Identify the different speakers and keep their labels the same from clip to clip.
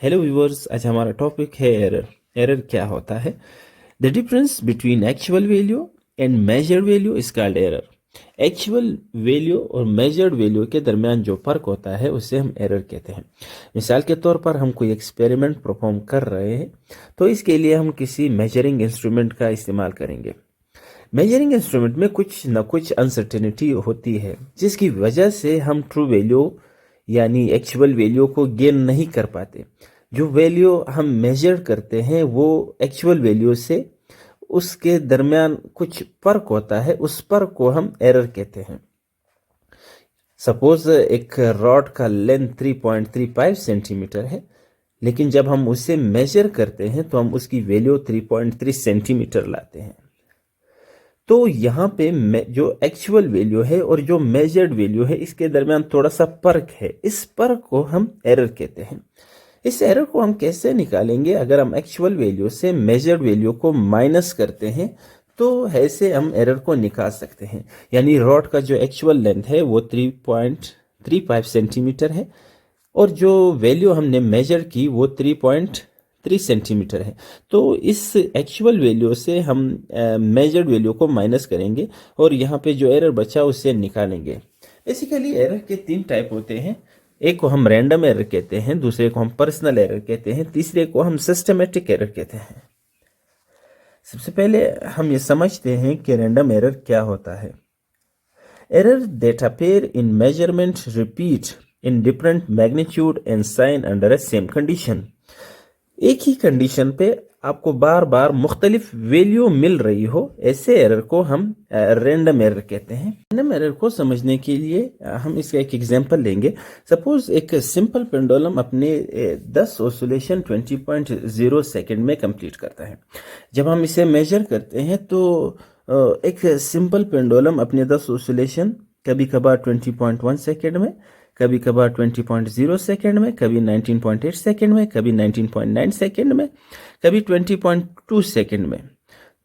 Speaker 1: Hello viewers, आज हमारा topic है एरर। एरर क्या होता है? The difference between actual value and measured value is called error. Actual value और मेजर्ड वैल्यू के दरमियान जो फर्क होता है उसे हम एरर कहते हैं। मिसाल के तौर पर हम कोई एक्सपेरिमेंट परफॉर्म कर रहे हैं तो इसके लिए हम किसी मेजरिंग इंस्ट्रूमेंट का इस्तेमाल करेंगे। मेजरिंग इंस्ट्रूमेंट में कुछ न कुछ अनसर्टेनिटी होती है जिसकी वजह से हम ट्रू वैल्यू यानी एक्चुअल वैल्यू को गेन नहीं कर पाते। जो वैल्यू हम मेजर करते हैं वो एक्चुअल वैल्यू से उसके दरमियान कुछ फर्क होता है, उस फर्क को हम एरर कहते हैं। सपोज एक रॉड का लेंथ 3.35 सेंटीमीटर है, लेकिन जब हम उसे मेजर करते हैं तो हम उसकी वैल्यू 3.3 सेंटीमीटर लाते हैं। तो यहाँ पे जो एक्चुअल वैल्यू है और जो मेजर्ड वैल्यू है इसके दरमियान थोड़ा सा फर्क है, इस फर्क को हम एरर कहते हैं। इस एरर को हम कैसे निकालेंगे? अगर हम एक्चुअल वैल्यू से मेजर्ड वैल्यू को माइनस करते हैं तो ऐसे हम एरर को निकाल सकते हैं। यानी रॉड का जो एक्चुअल लेंथ है वो 3.35 सेंटीमीटर है और जो वैल्यू हमने मेजर की वो 3.3 सेंटीमीटर है। तो इस एक्चुअल वैल्यू से हम मेजर्ड वैल्यू को माइनस करेंगे और यहाँ पे जो एरर बचा उसे निकालेंगे। बेसिकली एरर के 3 टाइप होते हैं। एक को हम रैंडम एरर कहते हैं, दूसरे को हम पर्सनल एरर कहते हैं, तीसरे को हम सिस्टमेटिक एरर कहते हैं। सबसे पहले हम ये समझते हैं कि रैंडम एरर क्या होता है। Error that appear in measurement repeat in different magnitude and sign under a same condition. एक ही कंडीशन पे आपको बार बार मुख्तलिफ वैल्यू मिल रही हो, ऐसे एरर को हम रैंडम एरर कहते हैं। रैंडम एरर को समझने के लिए हम इसका एक एग्जांपल लेंगे। सपोज एक सिंपल पेंडुलम अपने 10 ऑसिलेशन 20.0 सेकंड में कंप्लीट करता है। जब हम इसे मेजर करते हैं तो एक सिंपल पेंडुलम अपने 10 ऑसिलेशन कभी कभार 20.1 सेकंड में, कभी कभार 20.0 सेकंड में, कभी 19.8 सेकंड में, कभी 19.9 सेकंड में, कभी 20.2 सेकंड में।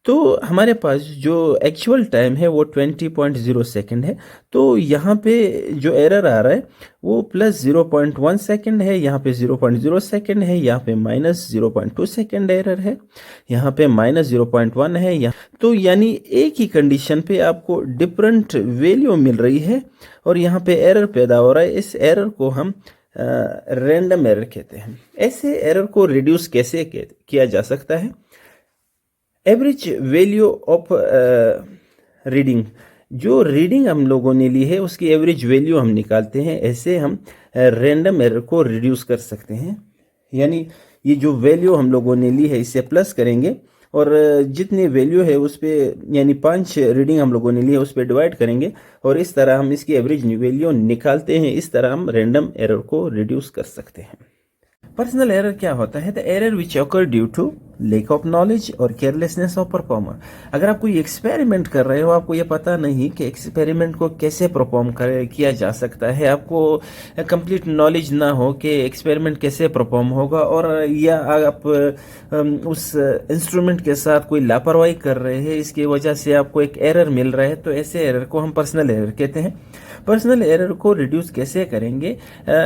Speaker 1: तो हमारे पास जो एक्चुअल टाइम है वो 20.0 सेकंड है। तो यहाँ पे जो एरर आ रहा है वो प्लस 0.1 सेकंड है, यहाँ पे 0.0 सेकंड है, यहाँ पे माइनस 0.2 सेकंड एरर है, यहाँ पे माइनस 0.1 है। यहाँ तो यानी एक ही कंडीशन पे आपको डिफरेंट वैल्यू मिल रही है और यहाँ पे एरर पैदा हो रहा है। इस एरर को हम रैंडम एरर कहते हैं। ऐसे एरर को रिड्यूस कैसे किया जा सकता है? एवरेज वैल्यू ऑफ रीडिंग, जो रीडिंग हम लोगों ने ली है उसकी एवरेज वैल्यू हम निकालते हैं। ऐसे हम रैंडम एरर को रिड्यूस कर सकते हैं। यानी ये जो वैल्यू हम लोगों ने ली है इसे प्लस करेंगे और जितनी वैल्यू है उस पर यानी 5 रीडिंग हम लोगों ने ली है उस पर डिवाइड करेंगे और इस तरह हम इसकी एवरेज वैल्यू निकालते हैं। इस तरह हम रैंडम एरर को रिड्यूस कर सकते हैं। पर्सनल एरर क्या होता है? The error which occur due to lack of knowledge और केयरलेसनेस ऑफ परफॉर्मर। अगर आप कोई एक्सपेरिमेंट कर रहे हो, आपको ये पता नहीं कि एक्सपेरिमेंट को कैसे परफॉर्म किया जा सकता है, आपको कंप्लीट नॉलेज ना हो कि एक्सपेरिमेंट कैसे परफॉर्म होगा, और या आप उस इंस्ट्रूमेंट के साथ कोई लापरवाही कर रहे हैं, इसकी वजह से आपको एक एरर मिल रहा है, तो ऐसे एरर को हम पर्सनल एरर कहते हैं। पर्सनल एरर को रिड्यूस कैसे करेंगे?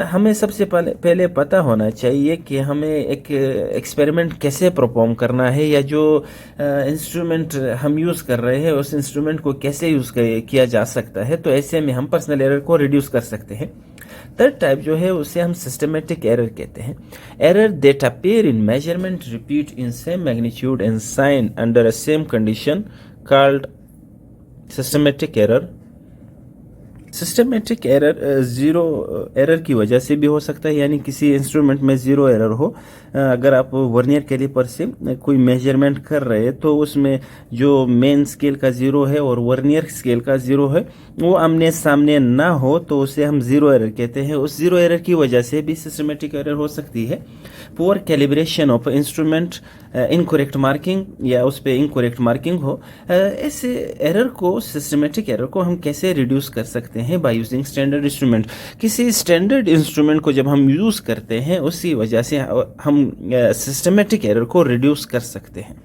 Speaker 1: हमें सबसे पहले पता होना चाहिए कि हमें एक एक्सपेरिमेंट कैसे परफॉर्म करना है, या जो इंस्ट्रूमेंट हम यूज़ कर रहे हैं उस इंस्ट्रूमेंट को कैसे यूज़ किया जा सकता है। तो ऐसे में हम पर्सनल एरर को रिड्यूस कर सकते हैं। थर्ड टाइप जो है उसे हम सिस्टमेटिक एरर कहते हैं। Error that appear in measurement repeat in same magnitude and sign under a same condition called systematic error. Systematic error zero error की वजह से भी हो सकता है, यानी किसी इंस्ट्रूमेंट में ज़ीरो एरर हो। अगर आप वर्नियर कैलिपर से कोई मेजरमेंट कर रहे हैं तो उसमें जो मेन स्केल का ज़ीरो है और वर्नियर स्केल का ज़ीरो है वो आमने सामने ना हो तो उसे हम ज़ीरो एरर कहते हैं। उस ज़ीरो एरर की वजह से भी सिस्टमेटिक एरर हो सकती है। Poor calibration of instrument, incorrect marking या उस पर इनकरेक्ट मार्किंग हो, ऐसे एरर को सिस्टमेटिक एरर को हम कैसे रिड्यूस कर सकते हैं? By using standard instrument. किसी स्टैंडर्ड इंस्ट्रूमेंट को जब हम यूज़ करते हैं उसी वजह से हम सिस्टमेटिक एरर को रिड्यूस कर सकते हैं।